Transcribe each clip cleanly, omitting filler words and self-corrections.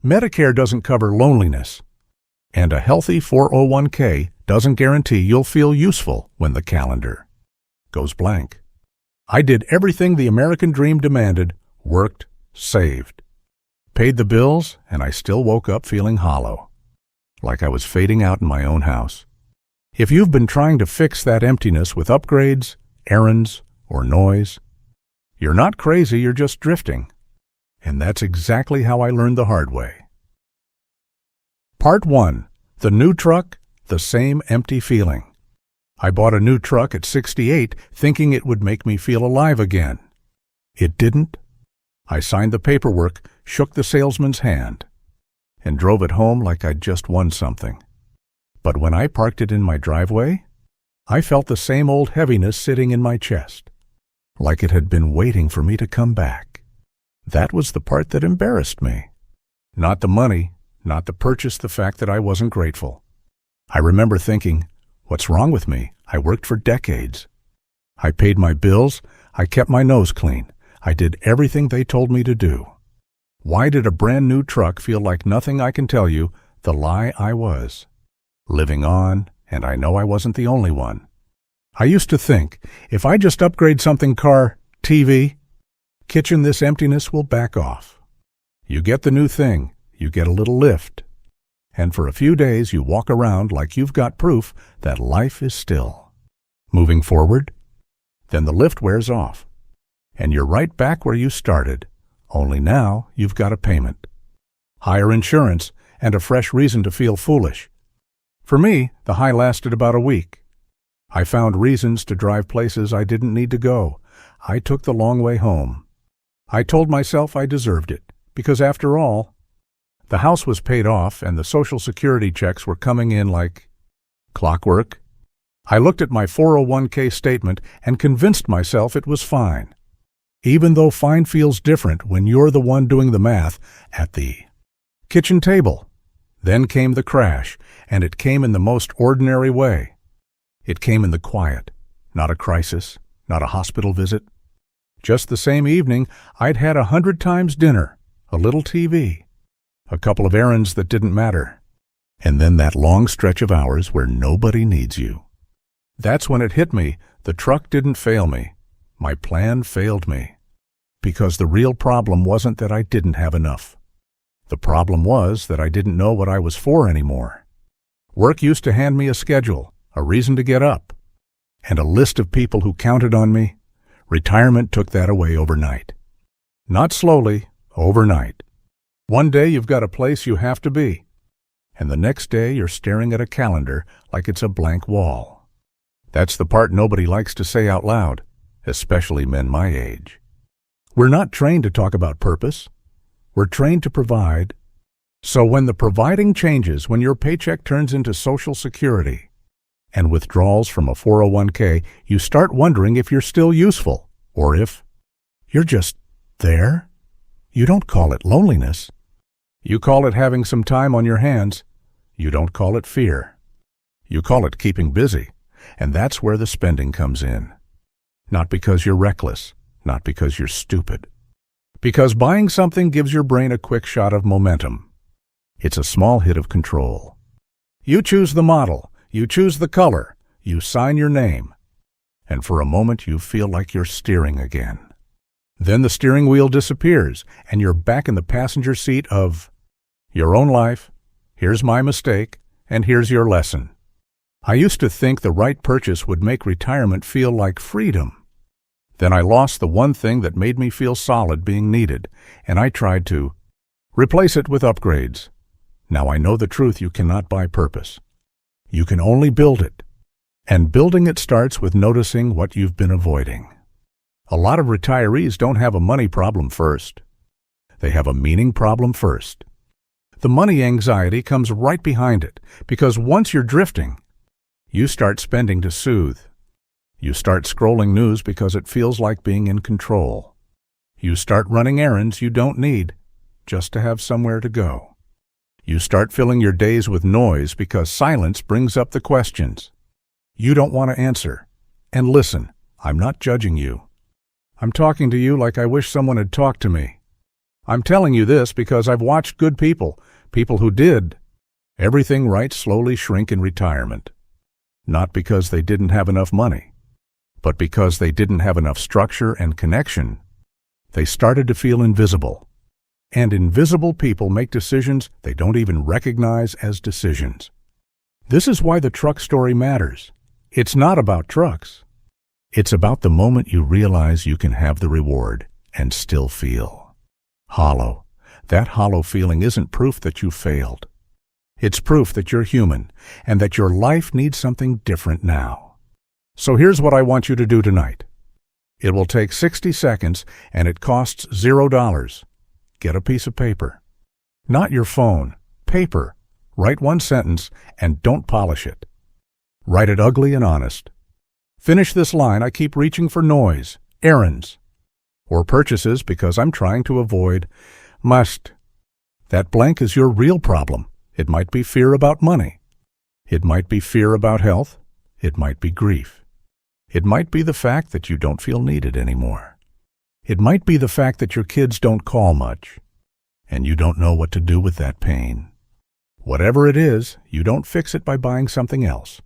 Medicare doesn't cover loneliness, and a healthy 401k doesn't guarantee you'll feel useful when the calendar goes blank. I did everything the American dream demanded, worked, saved, paid the bills, and I still woke up feeling hollow, like I was fading out in my own house. If you've been trying to fix that emptiness with upgrades, errands, or noise, you're not crazy, you're just drifting. And that's exactly how I learned the hard way. Part 1. The new truck, the same empty feeling. I bought a new truck at 68 thinking it would make me feel alive again. It didn't. I signed the paperwork, shook the salesman's hand, and drove it home like I'd just won something. But when I parked it in my driveway, I felt the same old heaviness sitting in my chest, like it had been waiting for me to come back. That was the part that embarrassed me. Not the money, not the purchase, the fact that I wasn't grateful. I remember thinking, what's wrong with me? I worked for decades. I paid my bills, I kept my nose clean, I did everything they told me to do. Why did a brand new truck feel like nothing? I can tell you, the lie I was living on, and I know I wasn't the only one. I used to think, if I just upgrade something, car, TV, kitchen, this emptiness will back off. You get the new thing, you get a little lift, and for a few days you walk around like you've got proof that life is still moving forward. Then the lift wears off, and you're right back where you started, only now you've got a payment, higher insurance, and a fresh reason to feel foolish. For me, the high lasted about a week. I found reasons to drive places I didn't need to go. I took the long way home. I told myself I deserved it, because after all, the house was paid off and the Social Security checks were coming in like clockwork. I looked at my 401k statement and convinced myself it was fine, even though fine feels different when you're the one doing the math at the kitchen table. Then came the crash, and it came in the most ordinary way. It came in the quiet, not a crisis, not a hospital visit. Just the same evening, I'd had 100 times dinner, a little TV, a couple of errands that didn't matter, and then that long stretch of hours where nobody needs you. That's when it hit me. The truck didn't fail me. My plan failed me. Because the real problem wasn't that I didn't have enough. The problem was that I didn't know what I was for anymore. Work used to hand me a schedule, a reason to get up, and a list of people who counted on me. Retirement took that away overnight. Not slowly, overnight. One day you've got a place you have to be, and the next day you're staring at a calendar like it's a blank wall. That's the part nobody likes to say out loud, especially men my age. We're not trained to talk about purpose. We're trained to provide. So when the providing changes, when your paycheck turns into Social Security and withdrawals from a 401k, you start wondering if you're still useful, or if you're just there. You don't call it loneliness. You call it having some time on your hands. You don't call it fear. You call it keeping busy, and that's where the spending comes in. Not because you're reckless, not because you're stupid. Because buying something gives your brain a quick shot of momentum. It's a small hit of control. You choose the model, you choose the color, you sign your name, and for a moment you feel like you're steering again. Then the steering wheel disappears, and you're back in the passenger seat of your own life. Here's my mistake, and here's your lesson. I used to think the right purchase would make retirement feel like freedom. Then I lost the one thing that made me feel solid being needed, and I tried to replace it with upgrades. Now I know the truth: you cannot buy purpose. You can only build it. And building it starts with noticing what you've been avoiding. A lot of retirees don't have a money problem first. They have a meaning problem first. The money anxiety comes right behind it, because once you're drifting, you start spending to soothe. You start scrolling news because it feels like being in control. You start running errands you don't need, just to have somewhere to go. You start filling your days with noise because silence brings up the questions you don't want to answer. And listen, I'm not judging you. I'm talking to you like I wish someone had talked to me. I'm telling you this because I've watched good people, people who did everything right, slowly shrink in retirement. Not because they didn't have enough money, but because they didn't have enough structure and connection. They started to feel invisible. And invisible people make decisions they don't even recognize as decisions. This is why the truck story matters. It's not about trucks. It's about the moment you realize you can have the reward and still feel hollow. That hollow feeling isn't proof that you failed. It's proof that you're human and that your life needs something different now. So here's what I want you to do tonight. It will take 60 seconds and it costs $0. Get a piece of paper. Not your phone, paper. Write one sentence and don't polish it. Write it ugly and honest. Finish this line: I keep reaching for noise, errands, or purchases because I'm trying to avoid must. That blank is your real problem. It might be fear about money. It might be fear about health. It might be grief. It might be the fact that you don't feel needed anymore. It might be the fact that your kids don't call much, and you don't know what to do with that pain. Whatever it is, you don't fix it by buying something else.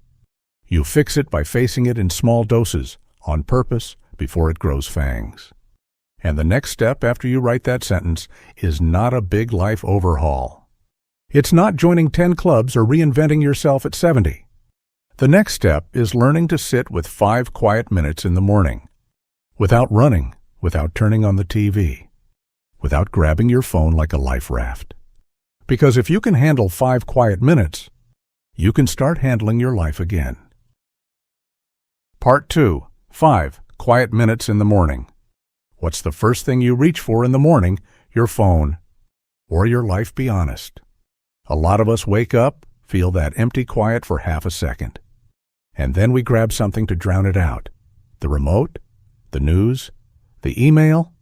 You fix it by facing it in small doses, on purpose, before it grows fangs. And the next step after you write that sentence is not a big life overhaul. It's not joining 10 clubs or reinventing yourself at 70. The next step is learning to sit with 5 quiet minutes in the morning, without running, without turning on the TV, without grabbing your phone like a life raft. Because if you can handle 5 quiet minutes, you can start handling your life again. Part 2. 5 quiet minutes in the morning. What's the first thing you reach for in the morning? Your phone. Or your life, be honest. A lot of us wake up, feel that empty quiet for half a second. And then we grab something to drown it out. The remote, the news, the email,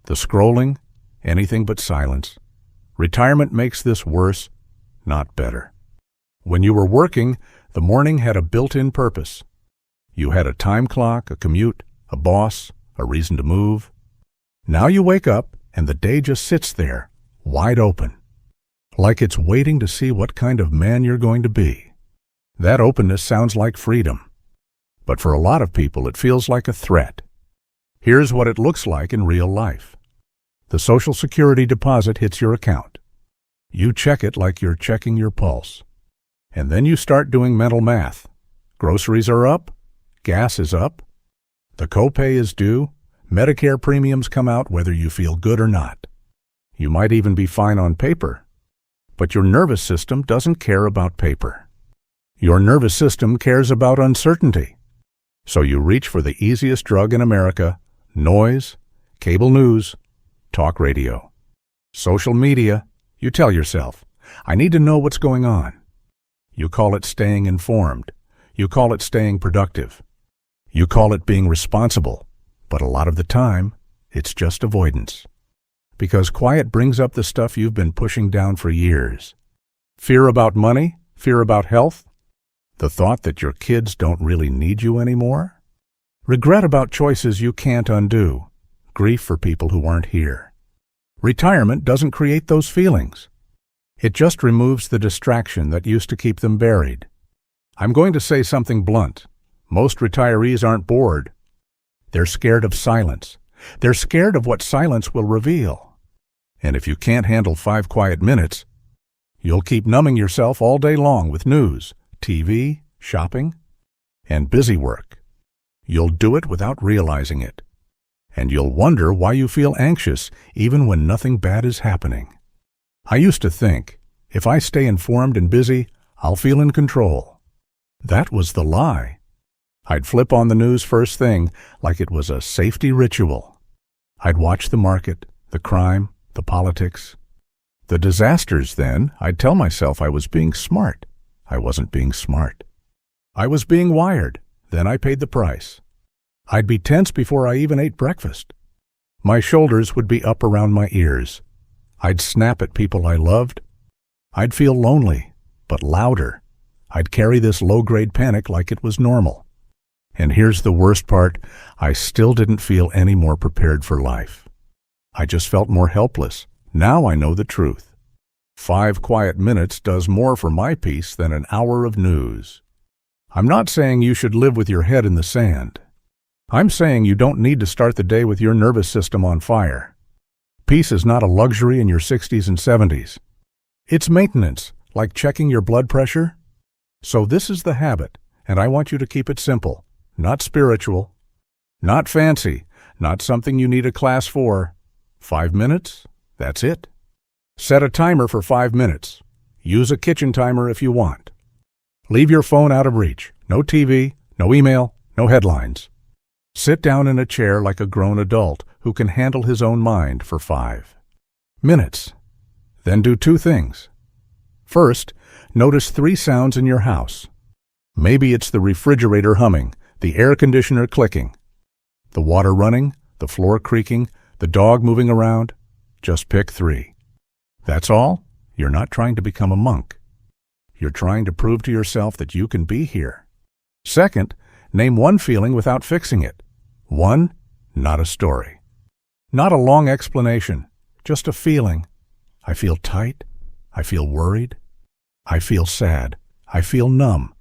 the scrolling, anything but silence. Retirement makes this worse, not better. When you were working, the morning had a built-in purpose. You had a time clock, a commute, a boss, a reason to move. Now you wake up and the day just sits there, wide open, like it's waiting to see what kind of man you're going to be. That openness sounds like freedom, but for a lot of people it feels like a threat. Here's what it looks like in real life. The Social Security deposit hits your account. You check it like you're checking your pulse. And then you start doing mental math. Groceries are up. Gas is up. The copay is due. Medicare premiums come out whether you feel good or not. You might even be fine on paper. But your nervous system doesn't care about paper. Your nervous system cares about uncertainty. So you reach for the easiest drug in America: noise, cable news, talk radio, social media. You tell yourself, I need to know what's going on. You call it staying informed. You call it staying productive. You call it being responsible. But a lot of the time, it's just avoidance. Because quiet brings up the stuff you've been pushing down for years. Fear about money, fear about health, the thought that your kids don't really need you anymore, regret about choices you can't undo, grief for people who aren't here. Retirement doesn't create those feelings. It just removes the distraction that used to keep them buried. I'm going to say something blunt. Most retirees aren't bored. They're scared of silence. They're scared of what silence will reveal. And if you can't handle 5 quiet minutes, you'll keep numbing yourself all day long with news, TV, shopping, and busy work. You'll do it without realizing it. And you'll wonder why you feel anxious even when nothing bad is happening. I used to think, if I stay informed and busy, I'll feel in control. That was the lie. I'd flip on the news first thing like it was a safety ritual. I'd watch the market, the crime, the politics, the disasters. Then I'd tell myself I was being smart. I wasn't being smart. I was being wired. Then I paid the price. I'd be tense before I even ate breakfast. My shoulders would be up around my ears. I'd snap at people I loved. I'd feel lonely, but louder. I'd carry this low-grade panic like it was normal. And here's the worst part, I still didn't feel any more prepared for life. I just felt more helpless. Now I know the truth. 5 quiet minutes does more for my peace than an hour of news. I'm not saying you should live with your head in the sand. I'm saying you don't need to start the day with your nervous system on fire. Peace is not a luxury in your 60s and 70s. It's maintenance, like checking your blood pressure. So this is the habit, and I want you to keep it simple, not spiritual, not fancy, not something you need a class for. 5 minutes, that's it. Set a timer for 5 minutes. Use a kitchen timer if you want. Leave your phone out of reach. No TV, no email, no headlines. Sit down in a chair like a grown adult who can handle his own mind for 5 minutes. Then do 2 things. First, notice 3 sounds in your house. Maybe it's the refrigerator humming, the air conditioner clicking, the water running, the floor creaking, the dog moving around. Just pick 3. That's all? You're not trying to become a monk. You're trying to prove to yourself that you can be here. Second, name 1 feeling without fixing it. 1, not a story. Not a long explanation, just a feeling. I feel tight. I feel worried. I feel sad. I feel numb.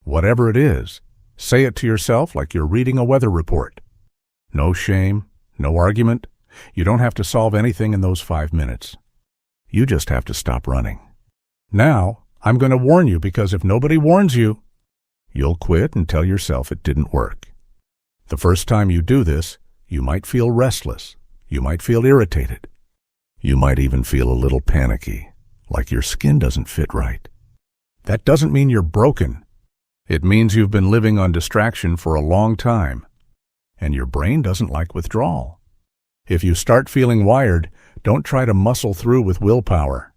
Whatever it is, say it to yourself like you're reading a weather report. No shame, no argument. You don't have to solve anything in those 5 minutes. You just have to stop running. Now, I'm going to warn you because if nobody warns you, you'll quit and tell yourself it didn't work. The first time you do this, you might feel restless. You might feel irritated. You might even feel a little panicky, like your skin doesn't fit right. That doesn't mean you're broken. It means you've been living on distraction for a long time, and your brain doesn't like withdrawal. If you start feeling wired, don't try to muscle through with willpower.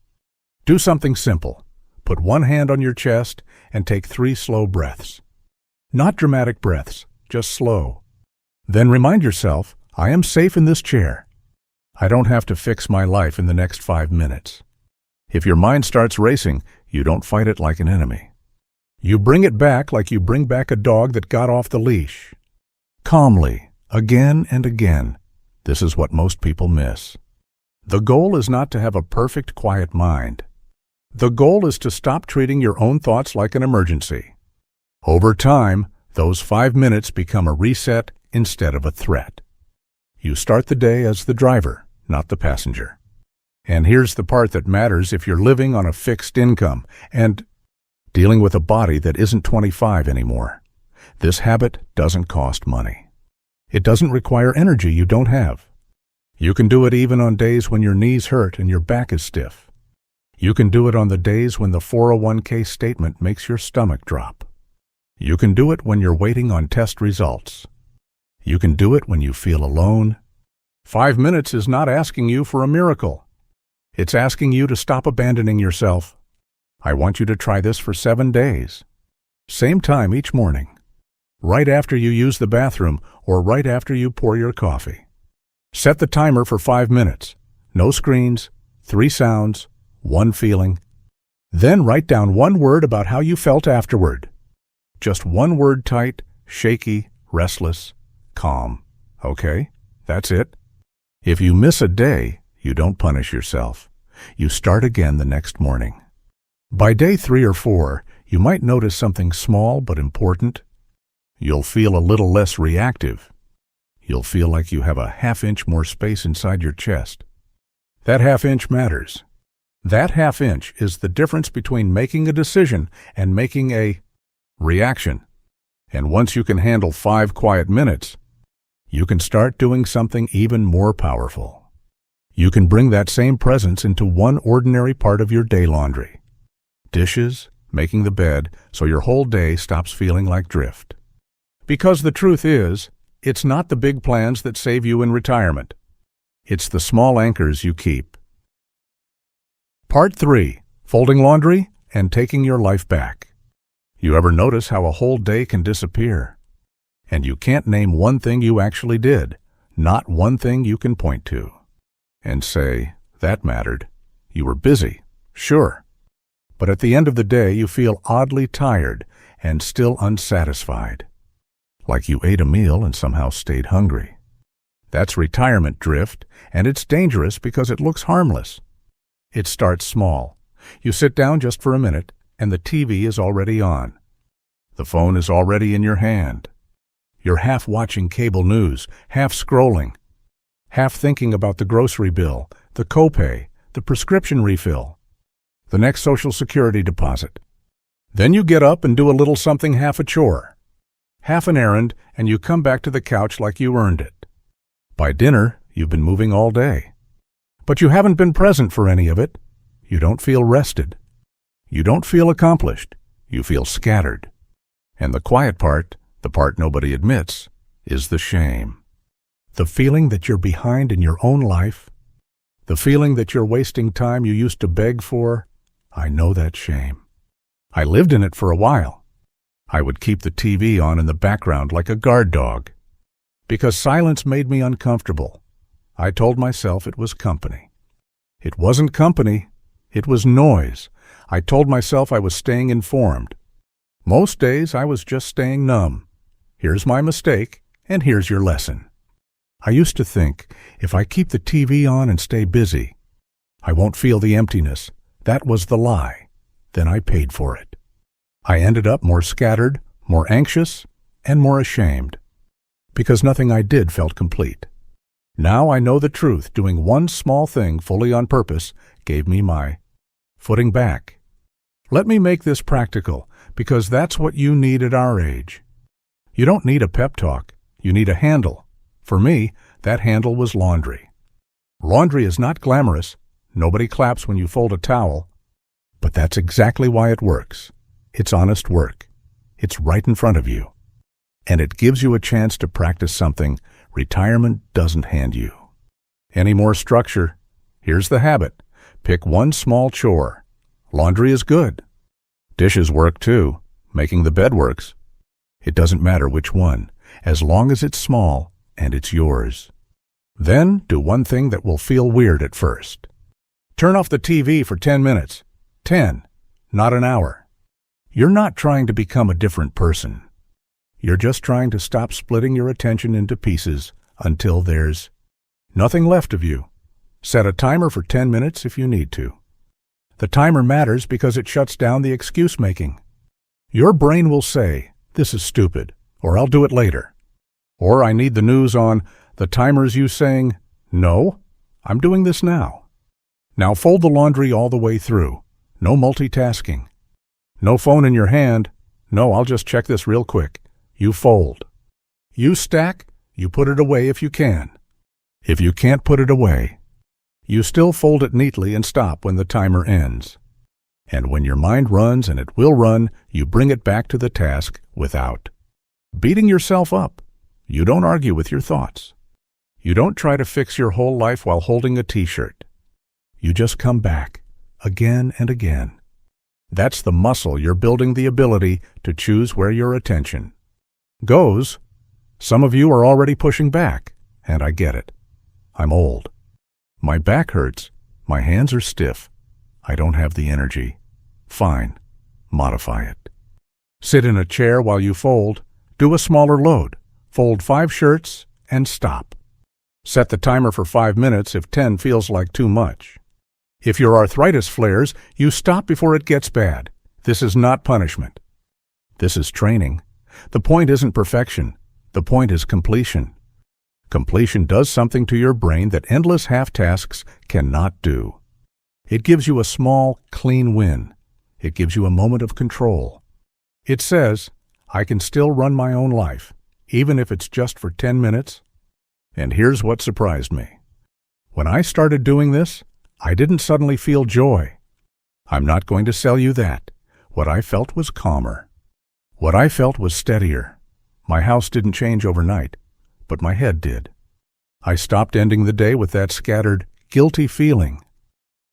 Do something simple. Put 1 hand on your chest and take 3 slow breaths. Not dramatic breaths, just slow. Then remind yourself, I am safe in this chair. I don't have to fix my life in the next 5 minutes. If your mind starts racing, you don't fight it like an enemy. You bring it back like you bring back a dog that got off the leash. Calmly, again and again. This is what most people miss. The goal is not to have a perfect, quiet mind. The goal is to stop treating your own thoughts like an emergency. Over time, those 5 minutes become a reset instead of a threat. You start the day as the driver, not the passenger. And here's the part that matters if you're living on a fixed income and dealing with a body that isn't 25 anymore. This habit doesn't cost money. It doesn't require energy you don't have. You can do it even on days when your knees hurt and your back is stiff. You can do it on the days when the 401k statement makes your stomach drop. You can do it when you're waiting on test results. You can do it when you feel alone. 5 minutes is not asking you for a miracle. It's asking you to stop abandoning yourself. I want you to try this for 7 days. Same time each morning. Right after you use the bathroom or right after you pour your coffee. Set the timer for 5 minutes. No screens, 3 sounds, 1 feeling. Then write down 1 word about how you felt afterward. Just 1 word: tight, shaky, restless, calm. Okay, that's it. If you miss a day, you don't punish yourself. You start again the next morning. By day 3 or 4, you might notice something small but important. You'll feel a little less reactive. You'll feel like you have a ½ inch more space inside your chest. That ½ inch matters. That ½ inch is the difference between making a decision and making a reaction. And once you can handle 5 quiet minutes, you can start doing something even more powerful. You can bring that same presence into 1 ordinary part of your day laundry. Dishes, making the bed, so your whole day stops feeling like drift. Because the truth is, it's not the big plans that save you in retirement. It's the small anchors you keep. Part 3. Folding laundry and taking your life back. You ever notice how a whole day can disappear? And you can't name 1 thing you actually did, not 1 thing you can point to. And say, that mattered. You were busy, sure. But at the end of the day, you feel oddly tired and still unsatisfied. Like you ate a meal and somehow stayed hungry. That's retirement drift, and it's dangerous because it looks harmless. It starts small. You sit down just for a minute, and the TV is already on. The phone is already in your hand. You're half watching cable news, half scrolling, half thinking about the grocery bill, the copay, the prescription refill, the next Social Security deposit. Then you get up and do a little something, half a chore, half an errand, and you come back to the couch like you earned it. By dinner, you've been moving all day. But you haven't been present for any of it. You don't feel rested. You don't feel accomplished. You feel scattered. And the quiet part, the part nobody admits, is the shame. The feeling that you're behind in your own life. The feeling that you're wasting time you used to beg for. I know that shame. I lived in it for a while. I would keep the TV on in the background like a guard dog. Because silence made me uncomfortable, I told myself it was company. It wasn't company. It was noise. I told myself I was staying informed. Most days I was just staying numb. Here's my mistake, and here's your lesson. I used to think, if I keep the TV on and stay busy, I won't feel the emptiness. That was the lie. Then I paid for it. I ended up more scattered, more anxious, and more ashamed, because nothing I did felt complete. Now I know the truth. Doing one small thing fully on purpose gave me my footing back. Let me make this practical, because that's what you need at our age. You don't need a pep talk. You need a handle. For me, that handle was laundry. Laundry is not glamorous. Nobody claps when you fold a towel. But that's exactly why it works. It's honest work. It's right in front of you. And it gives you a chance to practice something retirement doesn't hand you. Any more structure? Here's the habit. Pick one small chore. Laundry is good. Dishes work too. Making the bed works. It doesn't matter which one, as long as it's small and it's yours. Then do one thing that will feel weird at first. Turn off the TV for 10 minutes. 10, not an hour. You're not trying to become a different person. You're just trying to stop splitting your attention into pieces until there's nothing left of you. Set a timer for 10 minutes if you need to. The timer matters because it shuts down the excuse making. Your brain will say, "This is stupid," or "I'll do it later." Or "I need the news on." The timer's you saying, "No, I'm doing this now." Now fold the laundry all the way through. No multitasking. No phone in your hand. "No, I'll just check this real quick." You fold. You stack. You put it away if you can. If you can't put it away, you still fold it neatly and stop when the timer ends. And when your mind runs, and it will run, you bring it back to the task without beating yourself up. You don't argue with your thoughts. You don't try to fix your whole life while holding a t-shirt. You just come back, again and again. That's the muscle you're building, the ability to choose where your attention goes. Some of you are already pushing back, and I get it. I'm old. My back hurts. My hands are stiff. I don't have the energy. Fine. Modify it. Sit in a chair while you fold. Do a smaller load. Fold 5 shirts and stop. Set the timer for 5 minutes if 10 feels like too much. If your arthritis flares, you stop before it gets bad. This is not punishment. This is training. The point isn't perfection. The point is completion. Completion does something to your brain that endless half-tasks cannot do. It gives you a small, clean win. It gives you a moment of control. It says, I can still run my own life, even if it's just for 10 minutes. And here's what surprised me. When I started doing this, I didn't suddenly feel joy. I'm not going to sell you that. What I felt was calmer. What I felt was steadier. My house didn't change overnight, but my head did. I stopped ending the day with that scattered, guilty feeling.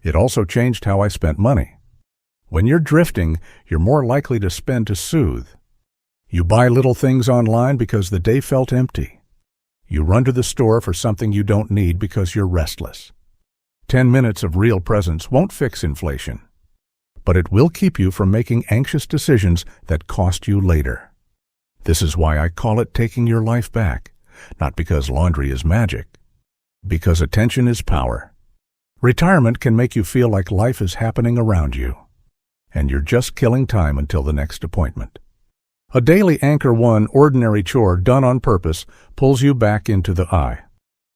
It also changed how I spent money. When you're drifting, you're more likely to spend to soothe. You buy little things online because the day felt empty. You run to the store for something you don't need because you're restless. 10 minutes of real presence won't fix inflation, but it will keep you from making anxious decisions that cost you later. This is why I call it taking your life back, Not because laundry is magic, because attention is power. Retirement can make you feel like life is happening around you, and you're just killing time until the next appointment. A daily anchor one ordinary chore done on purpose pulls you back into the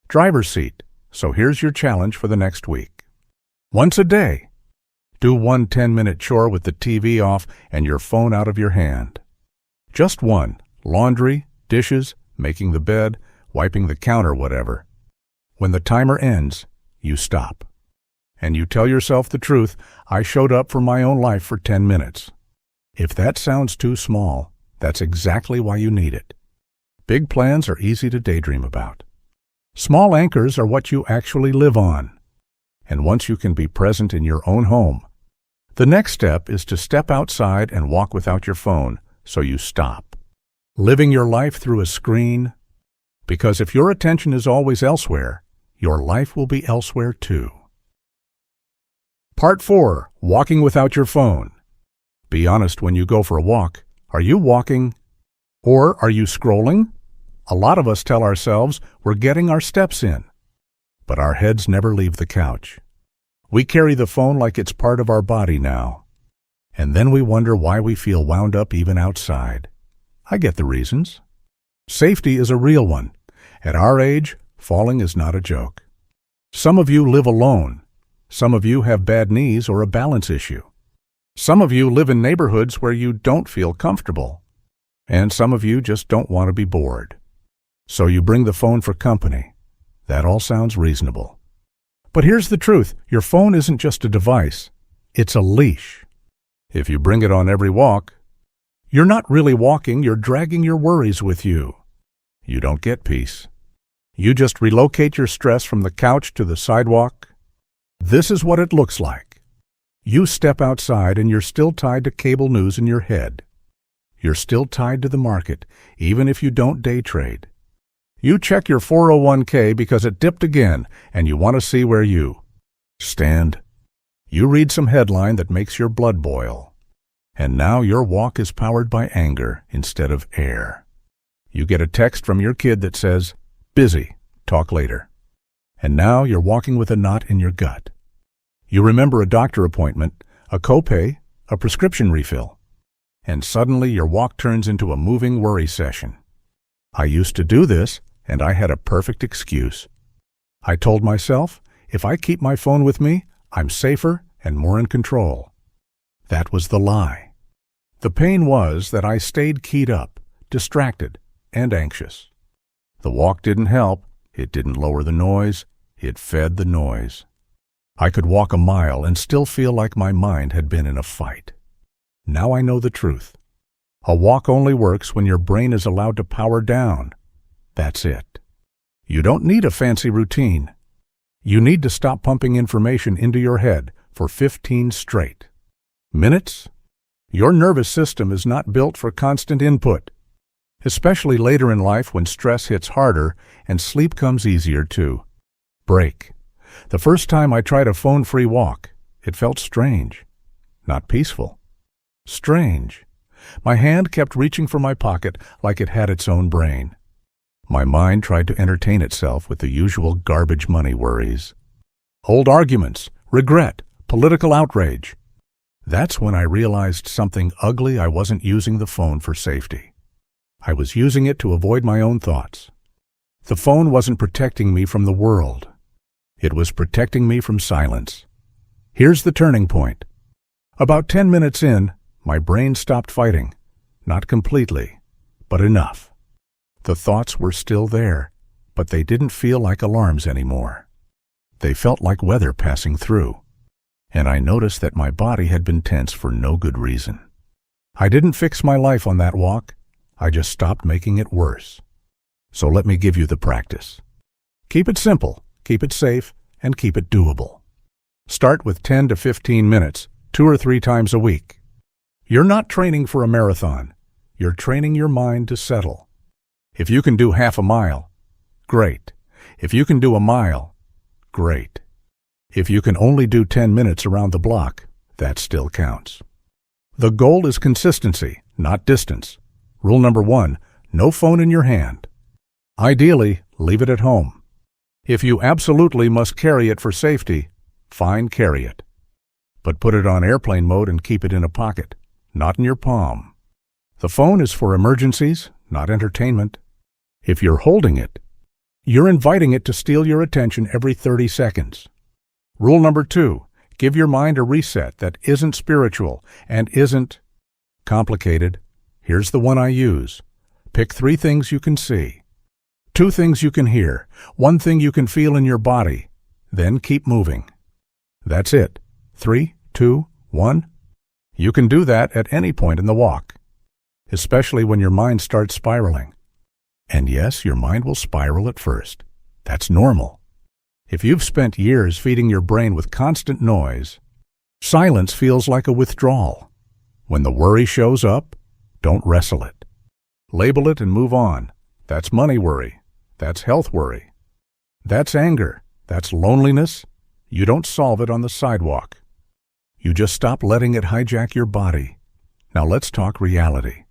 driver's seat. So here's your challenge for the next week. Once a day, do one 10-minute chore with the TV off and your phone out of your hand. Just one: laundry, dishes, making the bed, wiping the counter, whatever. When the timer ends, you stop. And you tell yourself the truth: I showed up for my own life for 10 minutes. If that sounds too small, that's exactly why you need it. Big plans are easy to daydream about. Small anchors are what you actually live on. And once you can be present in your own home, the next step is to step outside and walk without your phone, so you stop living your life through a screen. Because if your attention is always elsewhere, your life will be elsewhere too. Part 4. Walking without your phone. Be honest when you go for a walk. Are you walking? Or are you scrolling? A lot of us tell ourselves we're getting our steps in, but our heads never leave the couch. We carry the phone like it's part of our body now, and then we wonder why we feel wound up even outside. I get the reasons. Safety is a real one. At our age, falling is not a joke. Some of you live alone. Some of you have bad knees or a balance issue. Some of you live in neighborhoods where you don't feel comfortable. And some of you just don't want to be bored. So you bring the phone for company. That all sounds reasonable. But here's the truth: your phone isn't just a device, it's a leash. If you bring it on every walk, you're not really walking, you're dragging your worries with you. You don't get peace. You just relocate your stress from the couch to the sidewalk. This is what it looks like. You step outside and you're still tied to cable news in your head. You're still tied to the market, even if you don't day trade. You check your 401k because it dipped again and you want to see where you stand. You read some headline that makes your blood boil. And now your walk is powered by anger instead of air. You get a text from your kid that says, "Busy, talk later." And now you're walking with a knot in your gut. You remember a doctor appointment, a copay, a prescription refill. And suddenly your walk turns into a moving worry session. I used to do this, and I had a perfect excuse. I told myself, if I keep my phone with me, I'm safer and more in control. That was the lie. The pain was that I stayed keyed up, distracted, and anxious. The walk didn't help. It didn't lower the noise. It fed the noise. I could walk a mile and still feel like my mind had been in a fight. Now I know the truth. A walk only works when your brain is allowed to power down. That's it. You don't need a fancy routine. You need to stop pumping information into your head for 15 straight minutes. Your nervous system is not built for constant input, especially later in life when stress hits harder and sleep comes easier to break. The first time I tried a phone-free walk, it felt strange, not peaceful. Strange. My hand kept reaching for my pocket like it had its own brain. My mind tried to entertain itself with the usual garbage money worries. Old arguments, regret, political outrage. That's when I realized something ugly. I wasn't using the phone for safety. I was using it to avoid my own thoughts. The phone wasn't protecting me from the world. It was protecting me from silence. Here's the turning point. About 10 minutes in, my brain stopped fighting. Not completely, but enough. The thoughts were still there, but they didn't feel like alarms anymore. They felt like weather passing through. And I noticed that my body had been tense for no good reason. I didn't fix my life on that walk. I just stopped making it worse. So let me give you the practice. Keep it simple, keep it safe, and keep it doable. Start with 10 to 15 minutes, 2 or 3 times a week. You're not training for a marathon. You're training your mind to settle. If you can do half a mile, great. If you can do a mile, great. If you can only do 10 minutes around the block, that still counts. The goal is consistency, not distance. Rule number 1, no phone in your hand. Ideally, leave it at home. If you absolutely must carry it for safety, fine, carry it. But put it on airplane mode and keep it in a pocket, not in your palm. The phone is for emergencies, not entertainment. If you're holding it, you're inviting it to steal your attention every 30 seconds. Rule number 2, give your mind a reset that isn't spiritual and isn't complicated. Here's the one I use. Pick 3 things you can see, 2 things you can hear, 1 thing you can feel in your body, then keep moving. That's it. 3, 2, 1. You can do that at any point in the walk, especially when your mind starts spiraling. And yes, your mind will spiral at first. That's normal. If you've spent years feeding your brain with constant noise, silence feels like a withdrawal. When the worry shows up, don't wrestle it. Label it and move on. That's money worry. That's health worry. That's anger. That's loneliness. You don't solve it on the sidewalk. You just stop letting it hijack your body. Now let's talk reality.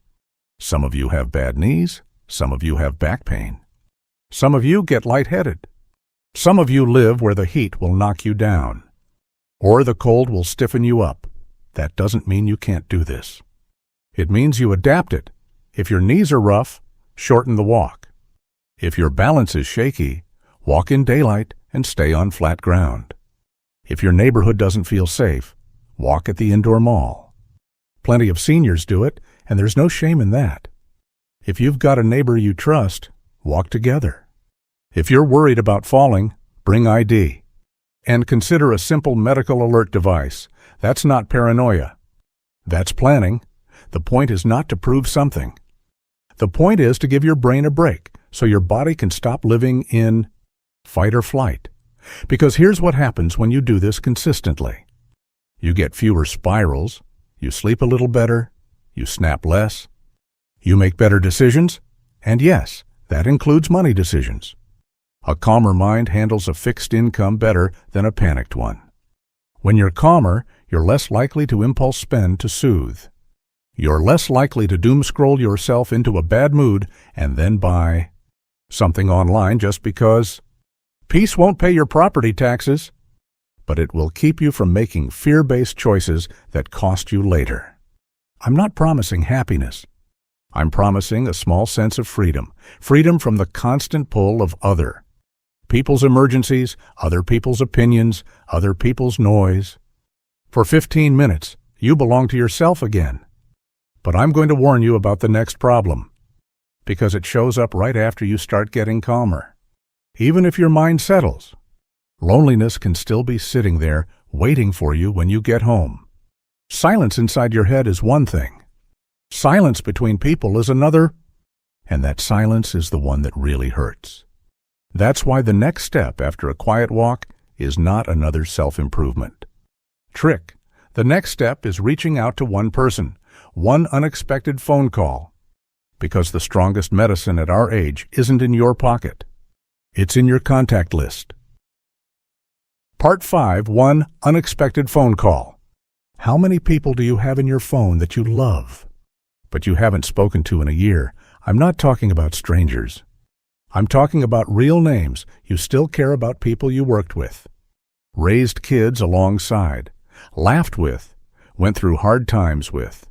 Some of you have bad knees. Some of you have back pain. Some of you get lightheaded. Some of you live where the heat will knock you down, or the cold will stiffen you up. That doesn't mean you can't do this. It means you adapt it. If your knees are rough, shorten the walk. If your balance is shaky, walk in daylight and stay on flat ground. If your neighborhood doesn't feel safe, walk at the indoor mall. Plenty of seniors do it, and there's no shame in that. If you've got a neighbor you trust, walk together. If you're worried about falling, bring ID. And consider a simple medical alert device. That's not paranoia. That's planning. The point is not to prove something. The point is to give your brain a break so your body can stop living in fight or flight. Because here's what happens when you do this consistently. You get fewer spirals, you sleep a little better, you snap less, you make better decisions, and yes, that includes money decisions. A calmer mind handles a fixed income better than a panicked one. When you're calmer, you're less likely to impulse spend to soothe. You're less likely to doom scroll yourself into a bad mood and then buy something online just because. Peace won't pay your property taxes, but it will keep you from making fear-based choices that cost you later. I'm not promising happiness. I'm promising a small sense of freedom. Freedom from the constant pull of other people's emergencies, other people's opinions, other people's noise. For 15 minutes, you belong to yourself again. But I'm going to warn you about the next problem, because it shows up right after you start getting calmer. Even if your mind settles, loneliness can still be sitting there waiting for you when you get home. Silence inside your head is one thing. Silence between people is another, and that silence is the one that really hurts. That's why the next step after a quiet walk is not another self-improvement trick. The next step is reaching out to one person, one unexpected phone call, because the strongest medicine at our age isn't in your pocket. It's in your contact list. Part 5, 1 unexpected phone call. How many people do you have in your phone that you love, but you haven't spoken to in a year? I'm not talking about strangers. I'm talking about real names you still care about, people you worked with, raised kids alongside, laughed with, went through hard times with.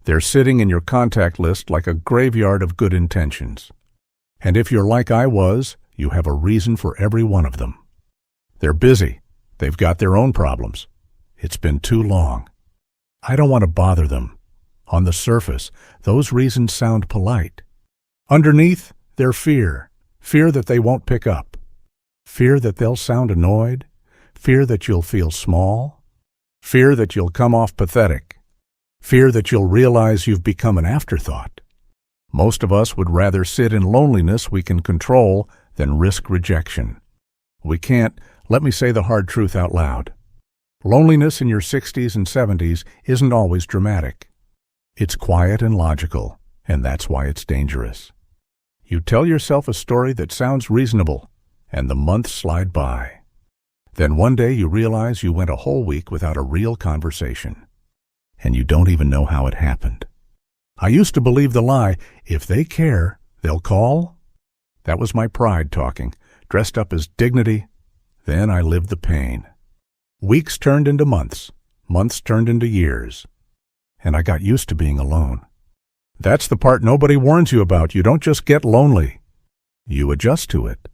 They're sitting in your contact list like a graveyard of good intentions. And if you're like I was, you have a reason for every one of them. They're busy. They've got their own problems. It's been too long. I don't want to bother them. On the surface, those reasons sound polite. Underneath, they're fear. Fear that they won't pick up. Fear that they'll sound annoyed. Fear that you'll feel small. Fear that you'll come off pathetic. Fear that you'll realize you've become an afterthought. Most of us would rather sit in loneliness we can control than risk rejection. We can't. Let me say the hard truth out loud. Loneliness in your 60s and 70s isn't always dramatic. It's quiet and logical, and that's why it's dangerous. You tell yourself a story that sounds reasonable, and the months slide by. Then one day you realize you went a whole week without a real conversation, and you don't even know how it happened. I used to believe the lie, if they care, they'll call. That was my pride talking, dressed up as dignity. Then I lived the pain. Weeks turned into months. Months turned into years. And I got used to being alone. That's the part nobody warns you about. You don't just get lonely. You adjust to it.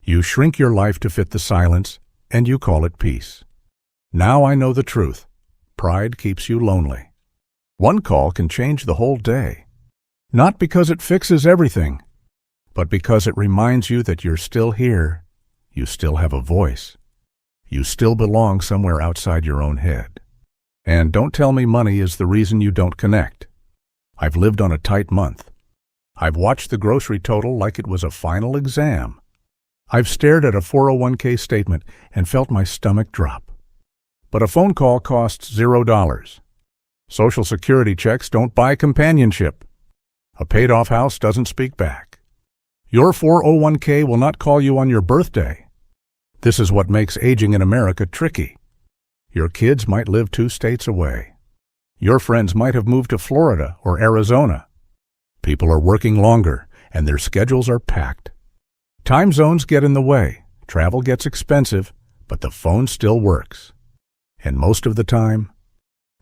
You shrink your life to fit the silence, and you call it peace. Now I know the truth. Pride keeps you lonely. One call can change the whole day. Not because it fixes everything, but because it reminds you that you're still here. You still have a voice. You still belong somewhere outside your own head. And don't tell me money is the reason you don't connect. I've lived on a tight month. I've watched the grocery total like it was a final exam. I've stared at a 401k statement and felt my stomach drop. But a phone call costs $0. Social Security checks don't buy companionship. A paid-off house doesn't speak back. Your 401k will not call you on your birthday. This is what makes aging in America tricky. Your kids might live 2 states away. Your friends might have moved to Florida or Arizona. People are working longer, and their schedules are packed. Time zones get in the way, travel gets expensive, but the phone still works. And most of the time,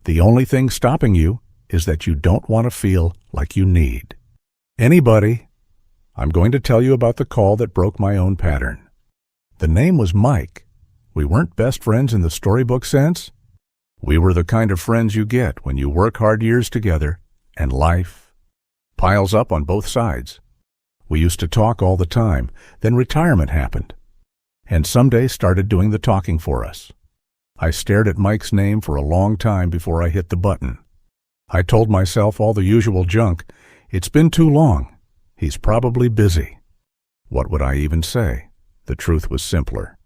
the only thing stopping you is that you don't want to feel like you need anybody. I'm going to tell you about the call that broke my own pattern. The name was Mike. We weren't best friends in the storybook sense. We were the kind of friends you get when you work hard years together and life piles up on both sides. We used to talk all the time, then retirement happened, and someday started doing the talking for us. I stared at Mike's name for a long time before I hit the button. I told myself all the usual junk. It's been too long. He's probably busy. What would I even say? The truth was simpler.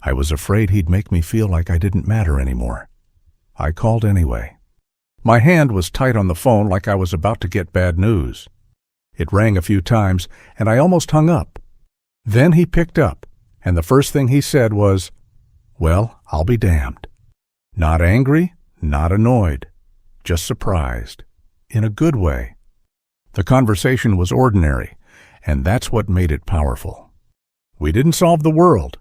I was afraid he'd make me feel like I didn't matter anymore. I called anyway. My hand was tight on the phone like I was about to get bad news. It rang a few times, and I almost hung up. Then he picked up, and the first thing he said was, "Well, I'll be damned." Not angry, not annoyed, just surprised, in a good way. The conversation was ordinary, and that's what made it powerful. We didn't solve the world.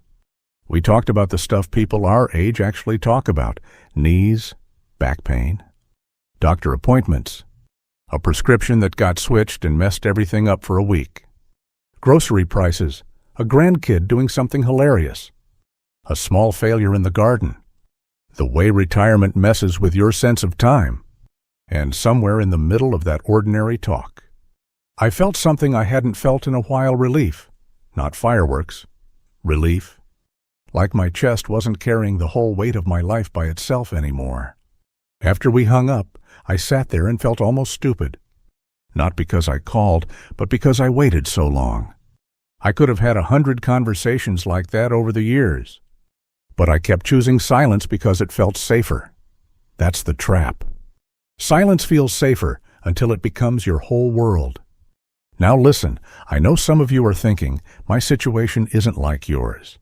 We talked about the stuff people our age actually talk about: knees, back pain, doctor appointments, a prescription that got switched and messed everything up for a week, grocery prices, a grandkid doing something hilarious, a small failure in the garden, the way retirement messes with your sense of time, and somewhere in the middle of that ordinary talk, I felt something I hadn't felt in a while: relief. Not fireworks. Relief. Like my chest wasn't carrying the whole weight of my life by itself anymore. After we hung up, I sat there and felt almost stupid. Not because I called, but because I waited so long. I could have had 100 conversations like that over the years. But I kept choosing silence because it felt safer. That's the trap. Silence feels safer until it becomes your whole world. Now listen, I know some of you are thinking, my situation isn't like yours.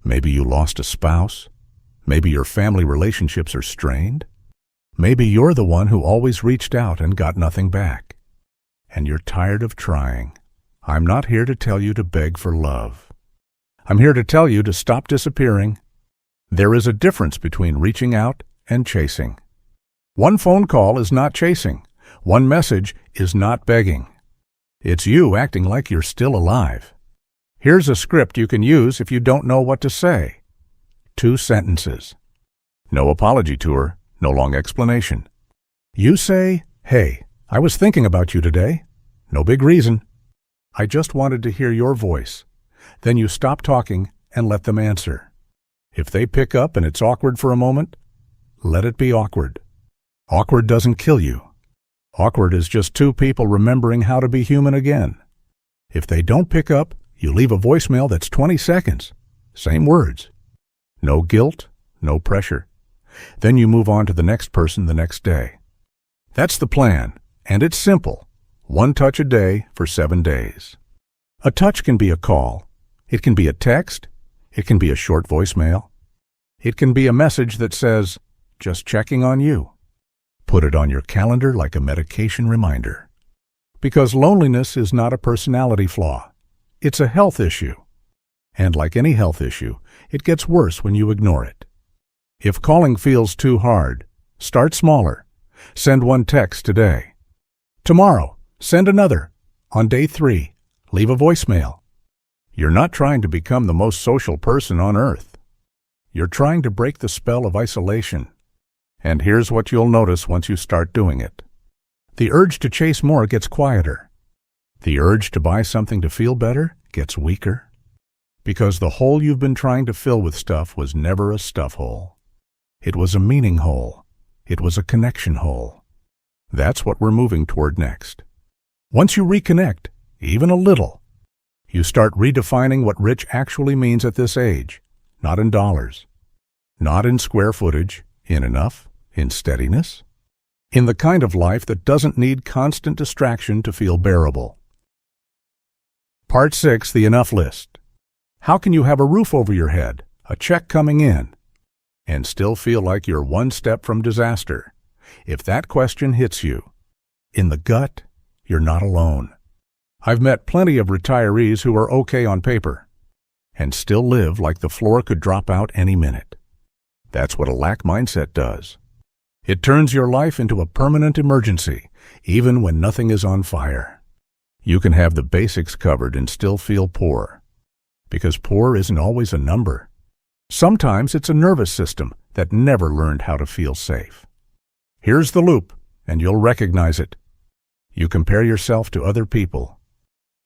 Maybe you lost a spouse. Maybe your family relationships are strained. Maybe you're the one who always reached out and got nothing back. And you're tired of trying. I'm not here to tell you to beg for love. I'm here to tell you to stop disappearing. There is a difference between reaching out and chasing. One phone call is not chasing. One message is not begging. It's you acting like you're still alive. Here's a script you can use if you don't know what to say. 2 sentences. No apology tour, no long explanation. You say, "Hey, I was thinking about you today. No big reason. I just wanted to hear your voice." Then you stop talking and let them answer. If they pick up and it's awkward for a moment, let it be awkward. Awkward doesn't kill you. Awkward is just 2 people remembering how to be human again. If they don't pick up, you leave a voicemail that's 20 seconds. Same words. No guilt, no pressure. Then you move on to the next person the next day. That's the plan, and it's simple. 1 touch a day for 7 days. A touch can be a call. It can be a text. It can be a short voicemail. It can be a message that says, "Just checking on you." Put it on your calendar like a medication reminder. Because loneliness is not a personality flaw. It's a health issue. And like any health issue, it gets worse when you ignore it. If calling feels too hard, start smaller. Send one text today. Tomorrow, send another. On day 3, leave a voicemail. You're not trying to become the most social person on earth. You're trying to break the spell of isolation. And here's what you'll notice once you start doing it. The urge to chase more gets quieter. The urge to buy something to feel better gets weaker. Because the hole you've been trying to fill with stuff was never a stuff hole. It was a meaning hole. It was a connection hole. That's what we're moving toward next. Once you reconnect, even a little, you start redefining what rich actually means at this age, not in dollars, not in square footage, in enough, in steadiness, in the kind of life that doesn't need constant distraction to feel bearable. Part 6, the enough list. How can you have a roof over your head, a check coming in, and still feel like you're one step from disaster? If that question hits you in the gut, you're not alone. I've met plenty of retirees who are okay on paper and still live like the floor could drop out any minute. That's what a lack mindset does. It turns your life into a permanent emergency, even when nothing is on fire. You can have the basics covered and still feel poor, because poor isn't always a number. Sometimes it's a nervous system that never learned how to feel safe. Here's the loop, and you'll recognize it. You compare yourself to other people.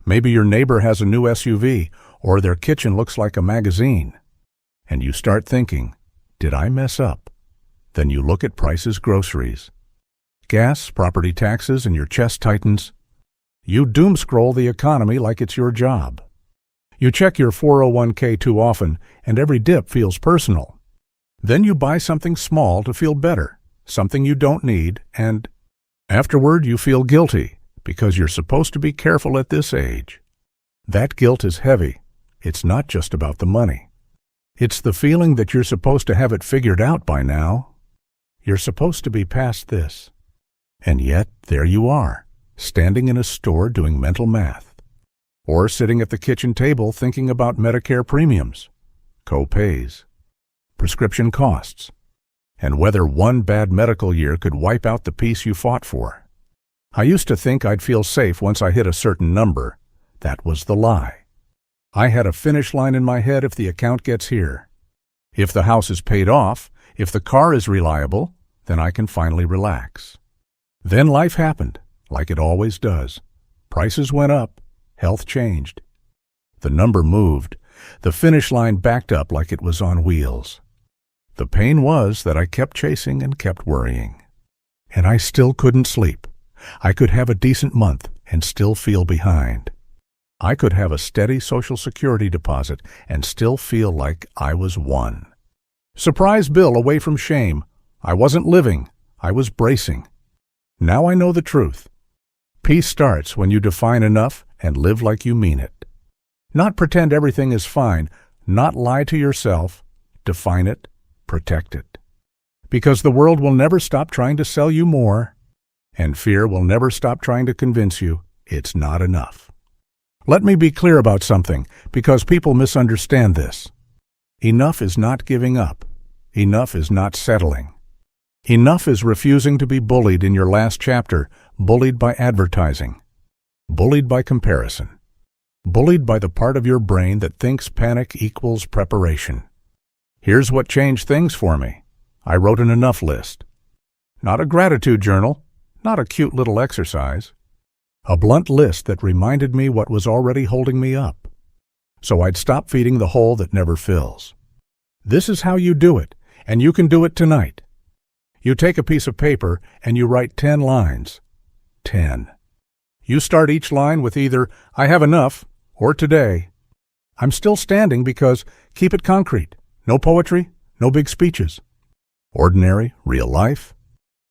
Maybe your neighbor has a new SUV, or their kitchen looks like a magazine. And you start thinking, did I mess up? Then you look at prices, groceries, gas, property taxes, and your chest tightens. You doom scroll the economy like it's your job. You check your 401k too often, and every dip feels personal. Then you buy something small to feel better, something you don't need, and afterward you feel guilty because you're supposed to be careful at this age. That guilt is heavy. It's not just about the money. It's the feeling that you're supposed to have it figured out by now. You're supposed to be past this. And yet, there you are, standing in a store doing mental math. Or sitting at the kitchen table thinking about Medicare premiums, co-pays, prescription costs, and whether one bad medical year could wipe out the peace you fought for. I used to think I'd feel safe once I hit a certain number. That was the lie. I had a finish line in my head if the account gets here. If the house is paid off, if the car is reliable, then I can finally relax. Then life happened, like it always does. Prices went up. Health changed. The number moved. The finish line backed up like it was on wheels. The pain was that I kept chasing and kept worrying. And I still couldn't sleep. I could have a decent month and still feel behind. I could have a steady Social Security deposit and still feel like I was one. Surprise bill away from shame. I wasn't living. I was bracing. Now I know the truth. Peace starts when you define enough and live like you mean it. Not pretend everything is fine, not lie to yourself, define it, protect it. Because the world will never stop trying to sell you more, and fear will never stop trying to convince you it's not enough. Let me be clear about something, because people misunderstand this. Enough is not giving up. Enough is not settling. Enough is refusing to be bullied in your last chapter, bullied by advertising, bullied by comparison, bullied by the part of your brain that thinks panic equals preparation. Here's what changed things for me. I wrote an enough list. Not a gratitude journal, not a cute little exercise. A blunt list that reminded me what was already holding me up, so I'd stop feeding the hole that never fills. This is how you do it, and you can do it tonight. You take a piece of paper and you write 10 lines. 10. You start each line with either, I have enough, or today. I'm still standing because keep it concrete. No poetry, no big speeches. Ordinary, real life.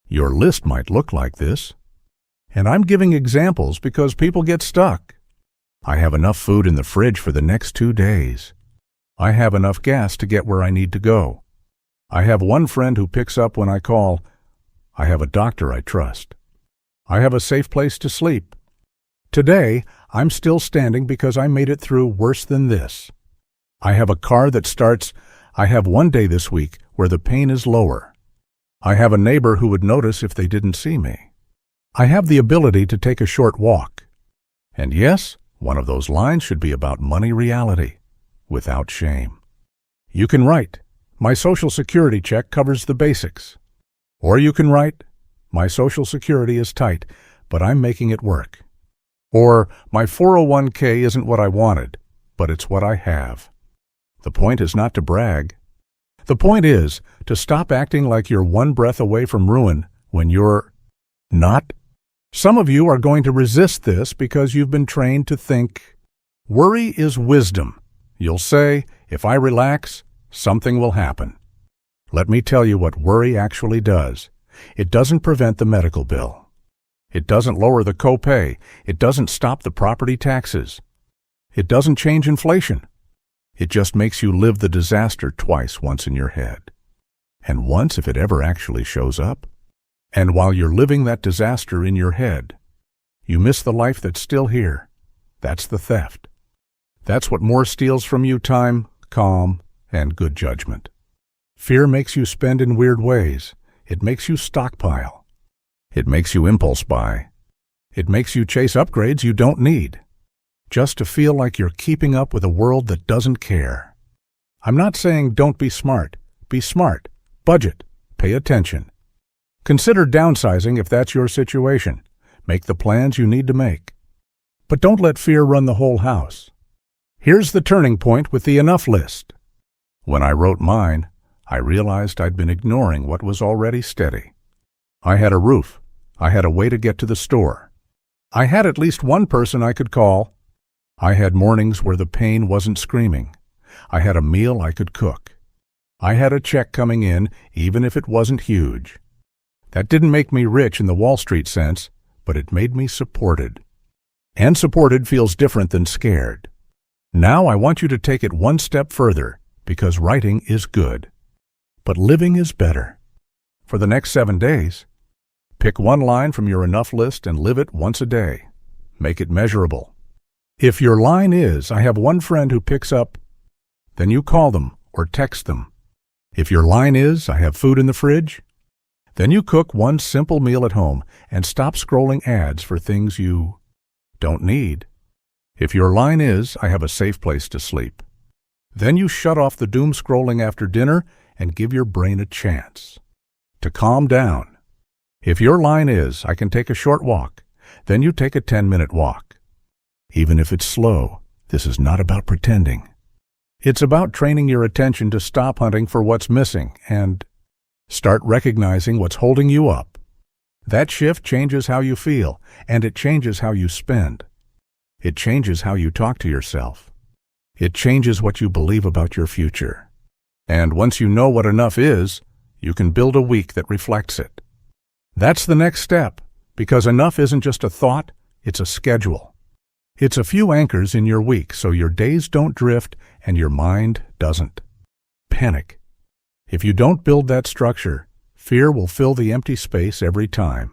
Your list might look like this. And I'm giving examples because people get stuck. I have enough food in the fridge for the next 2 days. I have enough gas to get where I need to go. I have one friend who picks up when I call. I have a doctor I trust. I have a safe place to sleep. Today, I'm still standing because I made it through worse than this. I have a car that starts, I have one day this week where the pain is lower. I have a neighbor who would notice if they didn't see me. I have the ability to take a short walk. And yes, one of those lines should be about money reality, without shame. You can write, my Social Security check covers the basics. Or you can write, my Social Security is tight, but I'm making it work. Or, my 401k isn't what I wanted, but it's what I have. The point is not to brag. The point is to stop acting like you're one breath away from ruin when you're not. Some of you are going to resist this because you've been trained to think, worry is wisdom. You'll say, if I relax, something will happen. Let me tell you what worry actually does. It doesn't prevent the medical bill. It doesn't lower the copay. It doesn't stop the property taxes. It doesn't change inflation. It just makes you live the disaster twice, once in your head. And once if it ever actually shows up. And while you're living that disaster in your head, you miss the life that's still here. That's the theft. That's what more steals from you: time, calm, and good judgment. Fear makes you spend in weird ways. It makes you stockpile. It makes you impulse buy. It makes you chase upgrades you don't need, just to feel like you're keeping up with a world that doesn't care. I'm not saying don't be smart. Be smart. Budget. Pay attention. Consider downsizing if that's your situation. Make the plans you need to make. But don't let fear run the whole house. Here's the turning point with the enough list. When I wrote mine, I realized I'd been ignoring what was already steady. I had a roof. I had a way to get to the store. I had at least one person I could call. I had mornings where the pain wasn't screaming. I had a meal I could cook. I had a check coming in, even if it wasn't huge. That didn't make me rich in the Wall Street sense, but it made me supported. And supported feels different than scared. Now I want you to take it one step further, because writing is good. But living is better. For the next 7 days, pick one line from your enough list and live it once a day. Make it measurable. If your line is, I have one friend who picks up, then you call them or text them. If your line is, I have food in the fridge, then you cook one simple meal at home and stop scrolling ads for things you don't need. If your line is, I have a safe place to sleep, then you shut off the doom scrolling after dinner and give your brain a chance to calm down. If your line is, I can take a short walk, then you take a 10-minute walk. Even if it's slow, this is not about pretending. It's about training your attention to stop hunting for what's missing and start recognizing what's holding you up. That shift changes how you feel, and it changes how you spend. It changes how you talk to yourself. It changes what you believe about your future. And once you know what enough is, you can build a week that reflects it. That's the next step, because enough isn't just a thought, it's a schedule. It's a few anchors in your week so your days don't drift and your mind doesn't panic. If you don't build that structure, fear will fill the empty space every time.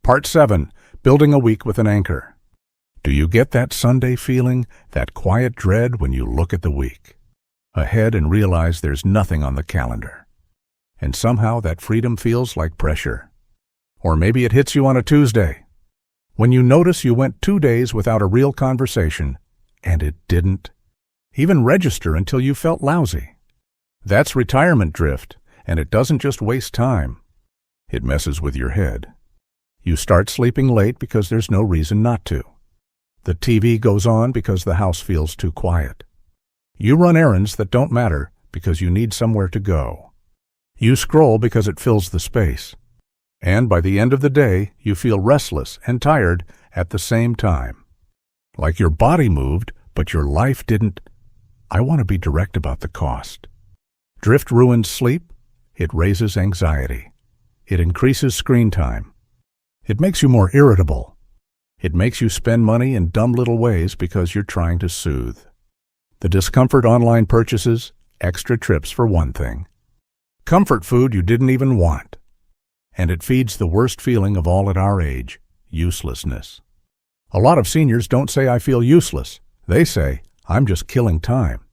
Part 7. Building a week with an anchor. Do you get that Sunday feeling, that quiet dread when you look at the week ahead and realize there's nothing on the calendar? And somehow that freedom feels like pressure. Or maybe it hits you on a Tuesday, when you notice you went 2 days without a real conversation, and it didn't even register until you felt lousy. That's retirement drift, and it doesn't just waste time. It messes with your head. You start sleeping late because there's no reason not to. The TV goes on because the house feels too quiet. You run errands that don't matter because you need somewhere to go. You scroll because it fills the space. And by the end of the day, you feel restless and tired at the same time. Like your body moved, but your life didn't. I want to be direct about the cost. Drift ruins sleep. It raises anxiety. It increases screen time. It makes you more irritable. It makes you spend money in dumb little ways because you're trying to soothe. The discomfort online purchases, extra trips for one thing. Comfort food you didn't even want. And it feeds the worst feeling of all at our age, uselessness. A lot of seniors don't say I feel useless. They say, I'm just killing time.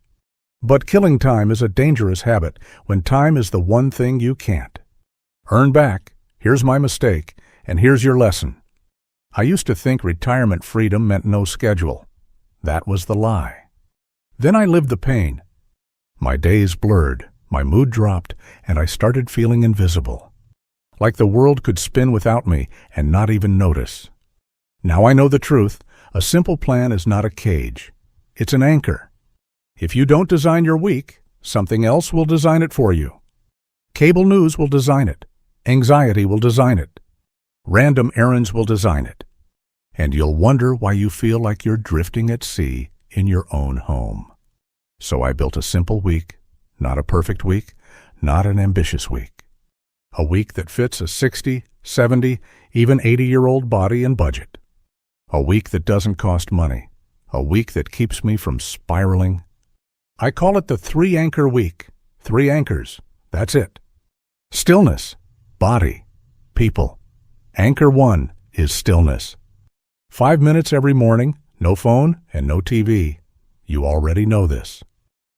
But killing time is a dangerous habit when time is the one thing you can't earn back. Here's my mistake, and here's your lesson. I used to think retirement freedom meant no schedule. That was the lie. Then I lived the pain. My days blurred, my mood dropped, and I started feeling invisible. Like the world could spin without me and not even notice. Now I know the truth. A simple plan is not a cage. It's an anchor. If you don't design your week, something else will design it for you. Cable news will design it. Anxiety will design it. Random errands will design it. And you'll wonder why you feel like you're drifting at sea in your own home. So I built a simple week, not a perfect week, not an ambitious week. A week that fits a 60, 70, even 80-year-old body and budget. A week that doesn't cost money. A week that keeps me from spiraling. I call it the 3-anchor week. 3 anchors. That's it. Stillness, body, people. Anchor 1 is stillness. 5 minutes every morning, no phone and no TV. You already know this.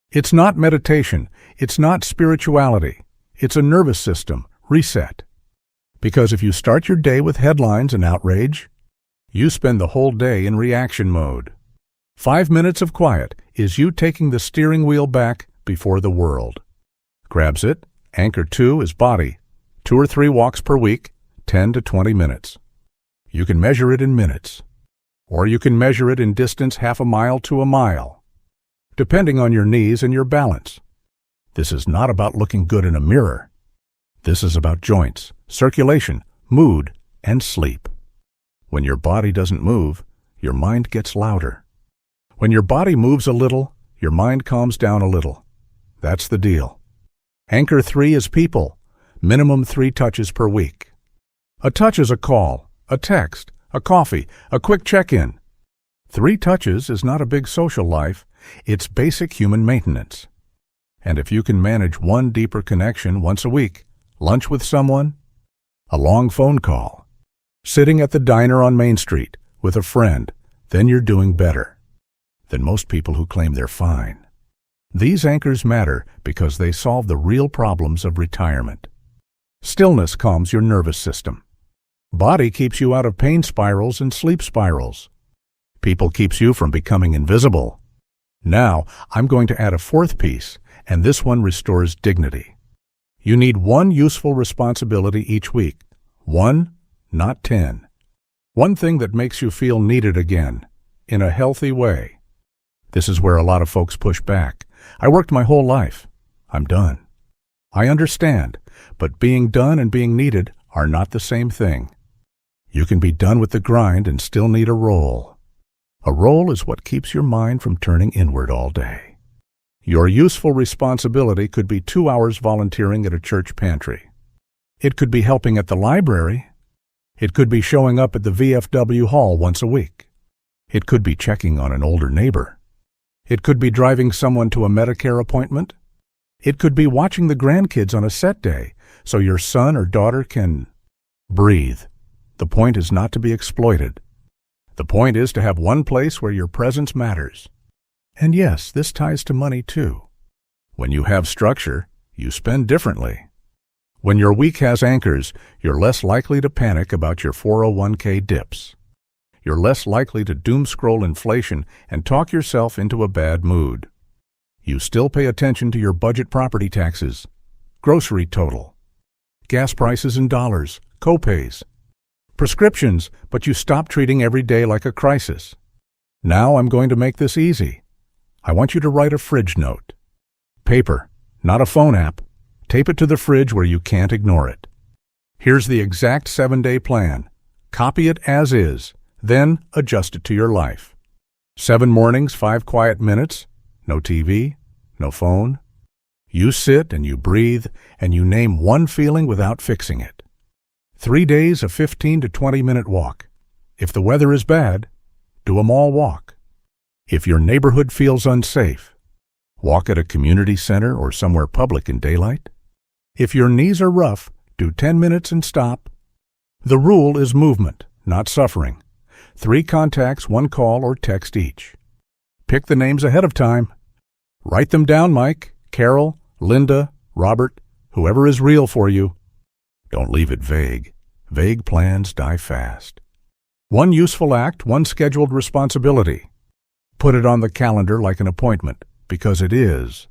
It's not meditation. It's not spirituality. It's a nervous system reset. Because if you start your day with headlines and outrage, you spend the whole day in reaction mode. 5 minutes of quiet is you taking the steering wheel back before the world grabs it. Anchor 2 is body. 2 or 3 walks per week, 10 to 20 minutes. You can measure it in minutes, or you can measure it in distance half a mile to a mile, depending on your knees and your balance. This is not about looking good in a mirror. This is about joints, circulation, mood, and sleep. When your body doesn't move, your mind gets louder. When your body moves a little, your mind calms down a little. That's the deal. Anchor 3 is people. Minimum 3 touches per week. A touch is a call, a text, a coffee, a quick check-in. 3 touches is not a big social life. It's basic human maintenance. And if you can manage 1 deeper connection once a week, lunch with someone, a long phone call, sitting at the diner on Main Street with a friend, then you're doing better than most people who claim they're fine. These anchors matter because they solve the real problems of retirement. Stillness calms your nervous system. Body keeps you out of pain spirals and sleep spirals. People keeps you from becoming invisible. Now, I'm going to add a 4th piece, and this one restores dignity. You need 1 useful responsibility each week. 1, not 10. 1 thing that makes you feel needed again, in a healthy way. This is where a lot of folks push back. I worked my whole life. I'm done. I understand, but being done and being needed are not the same thing. You can be done with the grind and still need a role. A role is what keeps your mind from turning inward all day. Your useful responsibility could be 2 hours volunteering at a church pantry. It could be helping at the library. It could be showing up at the VFW hall once a week. It could be checking on an older neighbor. It could be driving someone to a Medicare appointment. It could be watching the grandkids on a set day so your son or daughter can breathe. The point is not to be exploited. The point is to have 1 place where your presence matters. And yes, this ties to money too. When you have structure, you spend differently. When your week has anchors, you're less likely to panic about your 401k dips. You're less likely to doom scroll inflation and talk yourself into a bad mood. You still pay attention to your budget property taxes, grocery total, gas prices in dollars, co-pays, prescriptions, but you stop treating every day like a crisis. Now I'm going to make this easy. I want you to write a fridge note. Paper, not a phone app. Tape it to the fridge where you can't ignore it. Here's the exact 7-day plan. Copy it as is, then adjust it to your life. 7 mornings, 5 quiet minutes, no TV, no phone. You sit and you breathe and you name 1 feeling without fixing it. 3 days, a 15 to 20-minute walk. If the weather is bad, do a mall walk. If your neighborhood feels unsafe, walk at a community center or somewhere public in daylight. If your knees are rough, do 10 minutes and stop. The rule is movement, not suffering. 3 contacts, 1 call or text each. Pick the names ahead of time. Write them down, Mike, Carol, Linda, Robert, whoever is real for you. Don't leave it vague. Vague plans die fast. 1 useful act, 1 scheduled responsibility. Put it on the calendar like an appointment, because it is.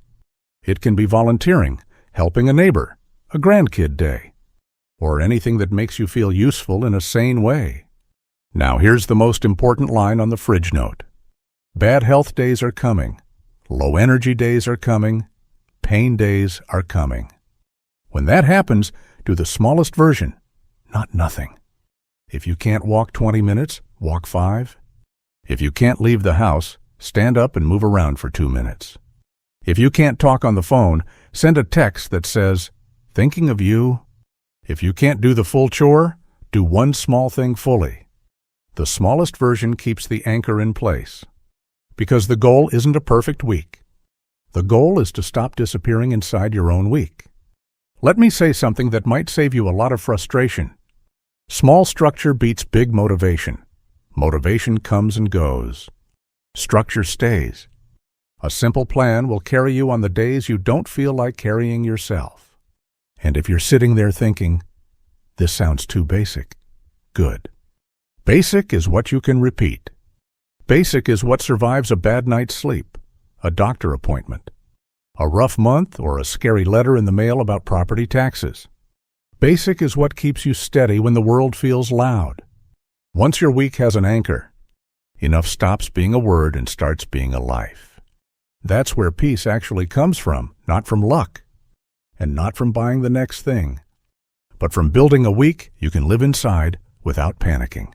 It can be volunteering, helping a neighbor, a grandkid day, or anything that makes you feel useful in a sane way. Now here's the most important line on the fridge note. Bad health days are coming. Low energy days are coming. Pain days are coming. When that happens, do the smallest version, not nothing. If you can't walk 20 minutes, walk 5. If you can't leave the house, stand up and move around for 2 minutes. If you can't talk on the phone, send a text that says, "Thinking of you." If you can't do the full chore, do 1 small thing fully. The smallest version keeps the anchor in place. Because the goal isn't a perfect week. The goal is to stop disappearing inside your own week. Let me say something that might save you a lot of frustration. Small structure beats big motivation. Motivation comes and goes. Structure stays. A simple plan will carry you on the days you don't feel like carrying yourself. And if you're sitting there thinking, "This sounds too basic," good. Basic is what you can repeat. Basic is what survives a bad night's sleep, a doctor appointment, a rough month, or a scary letter in the mail about property taxes. Basic is what keeps you steady when the world feels loud. Once your week has an anchor, enough stops being a word and starts being a life. That's where peace actually comes from, not from luck, and not from buying the next thing, but from building a week you can live inside without panicking.